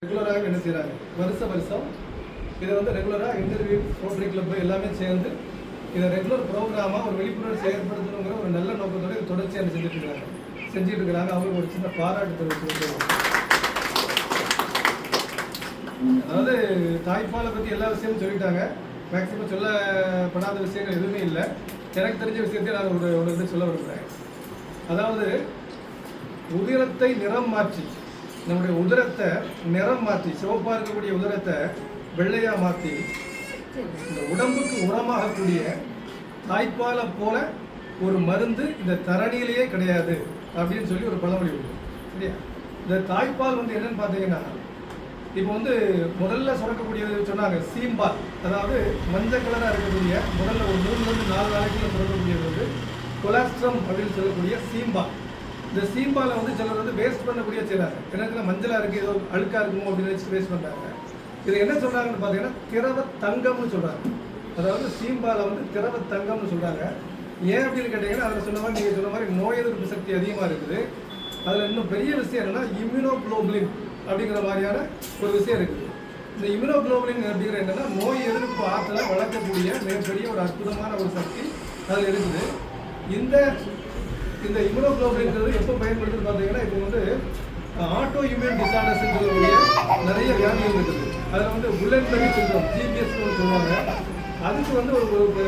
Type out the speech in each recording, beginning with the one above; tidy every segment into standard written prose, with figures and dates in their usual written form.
ரெகுலராக என்ன செய்கிறாங்க வருஷம் இதை வந்து ரெகுலராக இன்டர்வியூ ரோட்டரி கிளப் எல்லாமே சேர்ந்து இதை ரெகுலர் ப்ரோக்ராமாக ஒரு விழிப்புணர்வு செயற்படுத்தணுங்கிற ஒரு நல்ல நோக்கத்தோடு இது தொடர்ச்சியாக செஞ்சுட்டு இருக்கிறாங்க. அவங்களுக்கு ஒரு சின்ன பாராட்டு தெரிவித்து, அதாவது தாய்ப்பாலை பற்றி எல்லா விஷயமும் சொல்லிட்டாங்க. மேக்சிமம் சொல்லப்படாத விஷயங்கள் எதுவுமே இல்லை. எனக்கு தெரிஞ்ச விஷயத்தையும் நான் ஒரு இது சொல்ல விரும்புகிறேன். அதாவது உதிரத்தை நிறம் மாற்றி, நம்முடைய உதிரத்தை நிறம் மாற்றி, சிவப்பாக இருக்கக்கூடிய உதிரத்தை வெள்ளையாக மாற்றி இந்த உடம்புக்கு உரமாகக்கூடிய தாய்ப்பாலை போல ஒரு மருந்து இந்த தரணியிலேயே கிடையாது அப்படின்னு சொல்லி ஒரு பழமொழி உண்டு. சரியா? இந்த தாய்ப்பால் வந்து என்னன்னு பார்த்தீங்கன்னா, இப்போ வந்து முதல்ல சுரக்கக்கூடியது சொன்னாங்க சீம்பால், அதாவது மஞ்சள் கலராக இருக்கக்கூடிய முதல்ல ஒரு 3 to 4 நாளைக்குள்ள சுரக்கக்கூடியது வந்து கொலாஸ்ட்ரம் அப்படின்னு சொல்லக்கூடிய சீம்பால். இந்த சீம்பாலை வந்து சிலர் வந்து வேஸ்ட் பண்ணக்கூடிய செய்கிறாங்க. எனக்கு மஞ்சளாக இருக்குது, ஏதோ அழுக்காக இருக்குமோ அப்படின்னு வச்சு வேஸ்ட் பண்ணுறாங்க. இது என்ன சொல்கிறாங்கன்னு பார்த்தீங்கன்னா திரவ தங்கம்னு சொல்கிறாங்க. அதாவது சீம்பாலை வந்து திரவ தங்கம்னு சொல்கிறாங்க. ஏன் அப்படின்னு கேட்டிங்கன்னா, அதில் சொன்ன மாதிரி நீங்கள் சொன்ன மாதிரி நோய் எதிர்ப்பு சக்தி அதிகமாக இருக்குது. அதில் இன்னும் பெரிய விஷயம் என்னென்னா இம்யூனோகுளோபுலின் அப்படிங்கிற மாதிரியான ஒரு விஷயம் இருக்குது. இந்த இம்யூனோகுளோபுலின் அப்படிங்கிற என்னென்னா நோய் எதிர்ப்பு ஆற்றலை வளர்க்கக்கூடிய மிகப்பெரிய ஒரு அற்புதமான ஒரு சக்தி அதில் இருக்குது. இந்த இம்யூனோகுளோபுலின்றது எப்போ பயன்படுத்துன்னு பார்த்தீங்கன்னா, இப்போ வந்து ஆட்டோ இம்யூன் டிசார்டர்ஸ் சொல்லக்கூடிய நிறைய வியாதிகள் இருக்குது. அதில் வந்து குலன்பெரி சிண்ட்ரோம் ஜிபிஎஸ்னு சொல்லுவாங்க. அதுக்கு வந்து ஒரு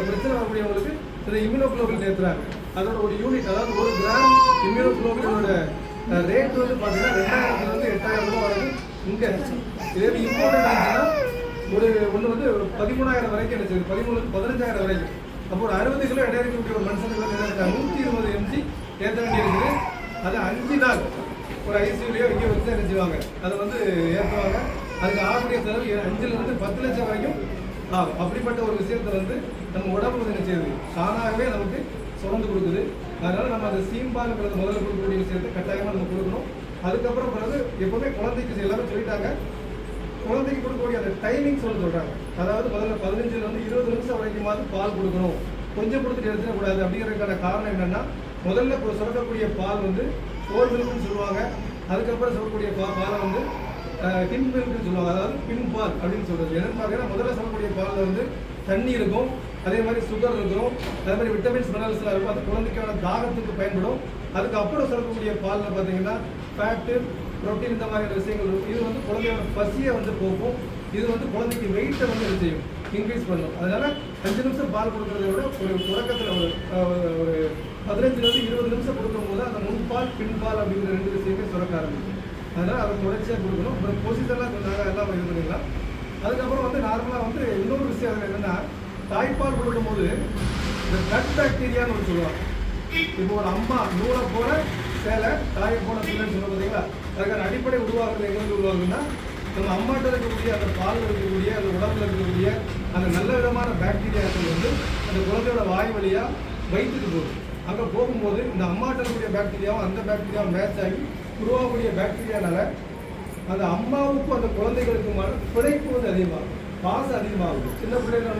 பிரச்சனை வரக்கூடியவங்களுக்கு இந்த இம்யூனோகுளோபின் ஏற்றுறாங்க. அதோட ஒரு யூனிட், அதாவது 1 கிராம் இம்யூனோகுளோபினோட ரேட் வந்து பார்த்தீங்கன்னா 2000 to 8000 ரூபா வரைக்கும் இங்கே இதே இம்போர்ட் ஆச்சுன்னா ஒன்று வந்து 13,000 வரைக்கும் என்ன செய்யுது, 13 to 15,000 வரைக்கும். அப்போ ஒரு 60 கிலோ எடை இருக்கக்கூடிய ஒரு மனுஷனுக்கு வந்து 120 mg ஏற்ற வேண்டியிருக்குது. அது 5 நாள் ஒரு ஐசியூலையோ இங்கே வச்சு என்ன செய்வாங்க, அதை வந்து ஏற்றுவாங்க. அதுக்கு ஆகக்கூடிய செலவு 5 to 10 லட்சம் வரைக்கும் ஆகும். அப்படிப்பட்ட ஒரு விஷயத்தை வந்து நம்ம உடம்பு வந்து என்ன செய்யுது, தானாகவே நமக்கு சுரந்து கொடுக்குது. அதனால் நம்ம அந்த சீம்பாலுங்கிறது முதல்ல கொடுக்கக்கூடிய விஷயத்தை கட்டாயமாக நம்ம கொடுக்கணும். அதுக்கப்புறம் பிறகு எப்போவுமே குழந்தைக்கு எல்லாமே சொல்லிட்டாங்க, குழந்தைக்கு கொடுக்கக்கூடிய அந்த டைமிங் சொல்கிறாங்க. அதாவது முதல்ல 15 to 20 நிமிஷம் வரைக்குமாவது பால் கொடுக்கணும், கொஞ்சம் கொடுத்துட்டு எடுத்துடக்கூடாது. அப்படிங்கிறதுக்கான காரணம் என்னென்னா, முதல்ல சுரக்கக்கூடிய பால் வந்து 4 மில்க்னு சொல்லுவாங்க. அதுக்கப்புறம் சொல்லக்கூடிய பாலை வந்து கின் மில்க்னு சொல்லுவாங்க, அதாவது பின் பால் அப்படின்னு சொல்கிறது. என்னென்னு பார்த்தீங்கன்னா, முதல்ல சொல்லக்கூடிய பாலில் வந்து தண்ணி இருக்கும், அதே மாதிரி சுகர் இருக்கும், அதே மாதிரி விட்டமின்ஸ் மினரல்ஸ்லாம் இருக்கும். அது குழந்தைக்கான தாகத்துக்கு பயன்படும். அதுக்கப்புறம் சொல்லக்கூடிய பாலில் பார்த்தீங்கன்னா ஃபேட்டு, ப்ரோட்டீன், இந்த மாதிரியான விஷயங்கள் இருக்கும். இது வந்து குழந்தையோட பசியை வந்து போக்கும். இது வந்து குழந்தைக்கு வெயிட்டை வந்து என்ன செய்யும், இன்க்ரீஸ் பண்ணும். அதனால் 5 நிமிஷம் பால் கொடுக்குறத விட ஒரு தொடக்கத்தில் ஒரு 15 to 20 நிமிஷம் கொடுக்கும்போது அந்த முன்பால் பின்பால் அப்படிங்கிற 2 விஷயமே சுரக்க ஆரம்பிக்கும். அதனால் அதை தொடர்ச்சியாக கொடுக்கணும். அப்புறம் பொசிஷன்லாம் சொன்னாங்க, எல்லாம் இது பண்ணிக்கலாம். அதுக்கப்புறம் வந்து நார்மலாக வந்து இன்னொரு விஷயம் அதில் என்னென்னா, தாய்ப்பால் கொடுக்கும்போது இந்த கட் பாக்டீரியான்னு ஒன்று சொல்லுவாங்க. இப்போ ஒரு அம்மா நூலை போல சேலை, தாயை போல பிள்ளைன்னு சொல்ல பார்த்தீங்களா, அதுக்கான அடிப்படை உருவாக்குறது எங்கேருந்து உருவாகுதுன்னா, நம்ம அம்மாட்ட இருக்கக்கூடிய அந்த பால் இருக்கக்கூடிய அந்த உடம்புல இருக்கக்கூடிய அந்த நல்ல விதமான பாக்டீரியாக்கள் வந்து அந்த குழந்தையோட வாய் வழியாக வயிற்றுக்கு போகுது. அங்கே போகும்போது இந்த அம்மாட்ட இருக்கக்கூடிய பாக்டீரியாவும் அந்த பாக்டீரியாவும் மேட்ச் ஆகி உருவாகக்கூடிய பாக்டீரியானால அந்த அம்மாவுக்கும் அந்த குழந்தைகளுக்குமான பிழைப்பு வந்து அதிகமாகும், பாசம் அதிகமாகும். சின்ன பிள்ளைகள்